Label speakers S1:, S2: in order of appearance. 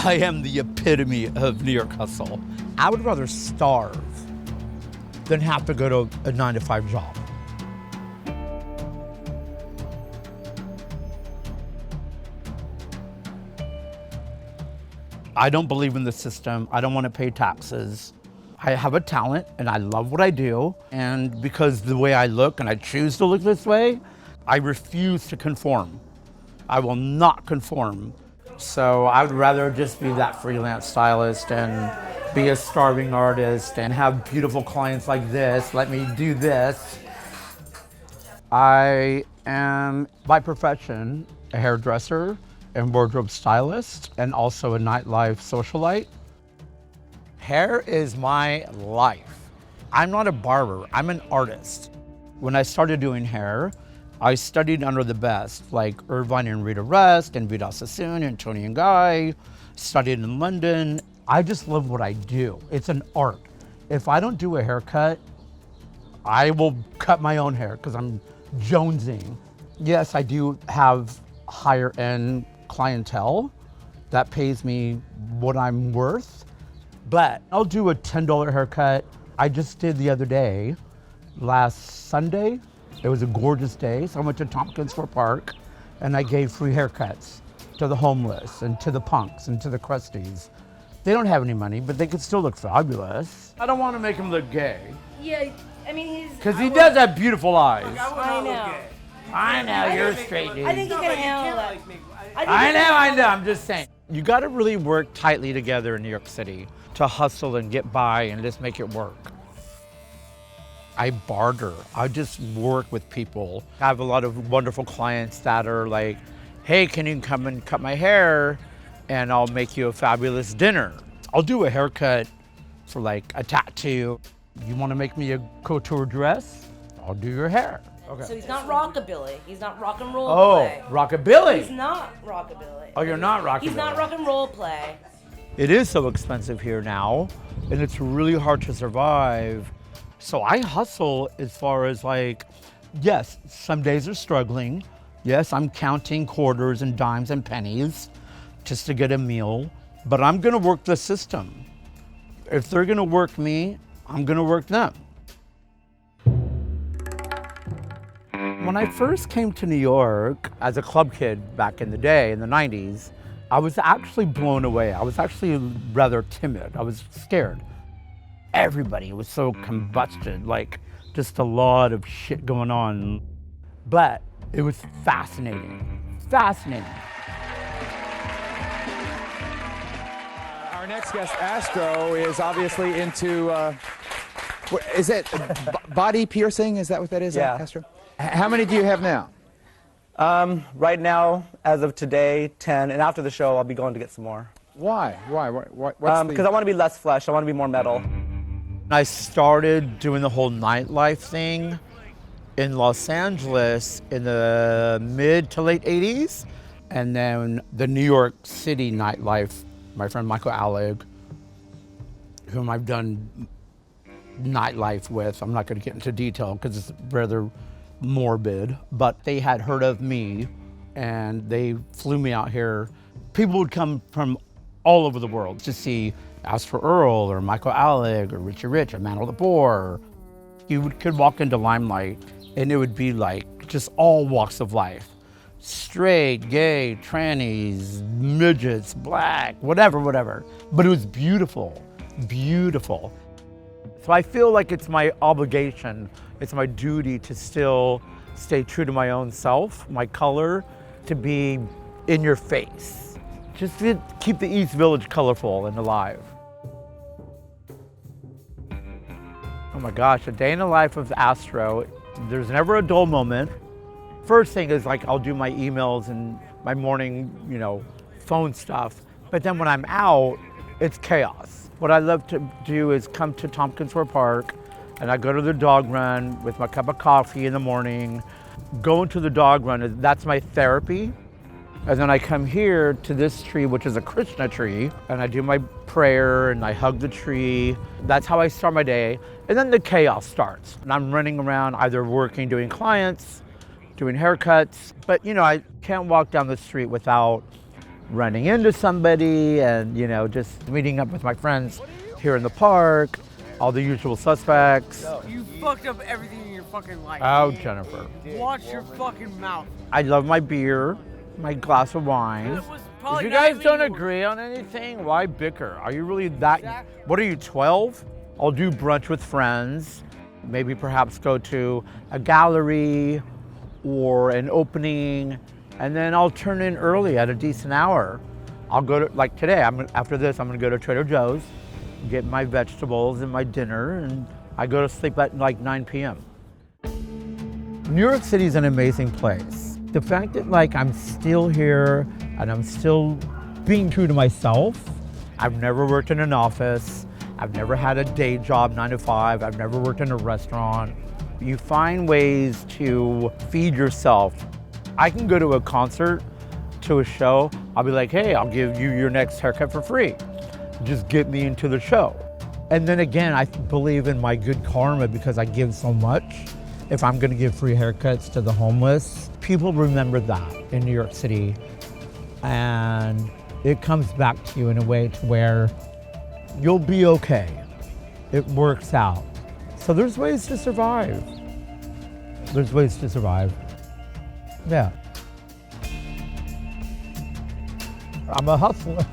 S1: I am the epitome of New York hustle. I would rather starve than have to go to a 9-to-5 job. I don't believe in the system. I don't want to pay taxes. I have a talent and I love what I do. And because the way I look and I choose to look this way, I refuse to conform. I will not conform. So I would rather just be that freelance stylist and be a starving artist and have beautiful clients like this. Let me do this. I am, by profession, a hairdresser and wardrobe stylist, and also a nightlife socialite. Hair is my life. I'm not a barber, I'm an artist. When I started doing hair, I studied under the best, like Irvine and Rita Rest, and Vida Sassoon, and Toni and Guy, studied in London. I just love what I do. It's an art. If I don't do a haircut, I will cut my own hair because I'm jonesing. Yes, I do have higher end clientele that pays me what I'm worth, but I'll do a $10 haircut. I just did the other day, last Sunday. It was a gorgeous day, so I went to Tompkins Square Park and I gave free haircuts to the homeless and to the punks and to the crusties. They don't have any money, but they could still look fabulous. I don't want to make him look gay.
S2: Yeah, I mean, he's...
S1: Because he does have beautiful eyes.
S2: I know.
S1: I know, you're a straight dude.
S2: I think he can handle that.
S1: I know, I'm just saying. You gotta really work tightly together in New York City to hustle and get by and just make it work. I barter, I just work with people. I have a lot of wonderful clients that are like, hey, can you come and cut my hair? And I'll make you a fabulous dinner. I'll do a haircut for like a tattoo. You wanna make me a couture dress? I'll do your hair. Okay.
S2: So he's not rockabilly. He's not rock and roll play.
S1: Oh, rockabilly.
S2: He's not rockabilly.
S1: Oh, you're not rockabilly.
S2: He's not rock and roll play.
S1: It is so expensive here now, and it's really hard to survive. So I hustle as far as like, yes, some days are struggling. Yes, I'm counting quarters and dimes and pennies just to get a meal, but I'm gonna work the system. If they're gonna work me, I'm gonna work them. When I first came to New York as a club kid back in the day, in the 90s, I was actually blown away. I was actually rather timid. I was scared. Everybody was so combusted, like just a lot of shit going on. But it was fascinating, fascinating.
S3: Our next guest, Astro, is obviously into, is it body piercing? Is that what that is,
S4: Yeah.
S3: Astro? How many do you have now?
S4: Right now, as of today, 10, and after the show, I'll be going to get some more.
S3: Why?
S4: Because I want to be less flesh. I want to be more metal.
S1: I started doing the whole nightlife thing in Los Angeles in the mid to late 80s. And then the New York City nightlife, my friend Michael Alec, whom I've done nightlife with, I'm not going to get into detail because it's rather morbid, but they had heard of me and they flew me out here. People would come from all over the world to see Astro Erle or Michael Alec or Richie Rich or Manuel the Boar. You could walk into Limelight and it would be like just all walks of life. Straight, gay, trannies, midgets, black, whatever. But it was beautiful, beautiful. So I feel like it's my obligation, it's my duty to still stay true to my own self, my color, to be in your face. Just to keep the East Village colorful and alive. Oh my gosh, a day in the life of Astro, there's never a dull moment. First thing is like I'll do my emails and my morning, phone stuff. But then when I'm out, it's chaos. What I love to do is come to Tompkins Square Park and I go to the dog run with my cup of coffee in the morning. Going to the dog run, that's my therapy. And then I come here to this tree, which is a Krishna tree, and I do my prayer and I hug the tree. That's how I start my day. And then the chaos starts. And I'm running around either working, doing clients, doing haircuts. But I can't walk down the street without running into somebody and, just meeting up with my friends here in the park, all the usual suspects.
S5: You fucked up everything in your fucking life.
S1: Oh, Jennifer.
S5: Watch your fucking mouth.
S1: I love my beer, my glass of wine.
S5: It was
S1: If
S5: probably
S1: you
S5: not
S1: guys
S5: even
S1: don't
S5: yours.
S1: agree on anything, why bicker? Are you really that? What are you, 12? I'll do brunch with friends, maybe perhaps go to a gallery or an opening, and then I'll turn in early at a decent hour. I'll go to, like today, after this, I'm gonna go to Trader Joe's, get my vegetables and my dinner, and I go to sleep at like 9 p.m. New York City is an amazing place. The fact that I'm still here and I'm still being true to myself. I've never worked in an office. I've never had a day job, 9 to 5. I've never worked in a restaurant. You find ways to feed yourself. I can go to a concert, to a show. I'll be like, hey, I'll give you your next haircut for free. Just get me into the show. And then again, I believe in my good karma because I give so much. If I'm gonna give free haircuts to the homeless, people remember that in New York City. And it comes back to you in a way to where you'll be okay. It works out. So there's ways to survive. There's ways to survive. Yeah. I'm a hustler.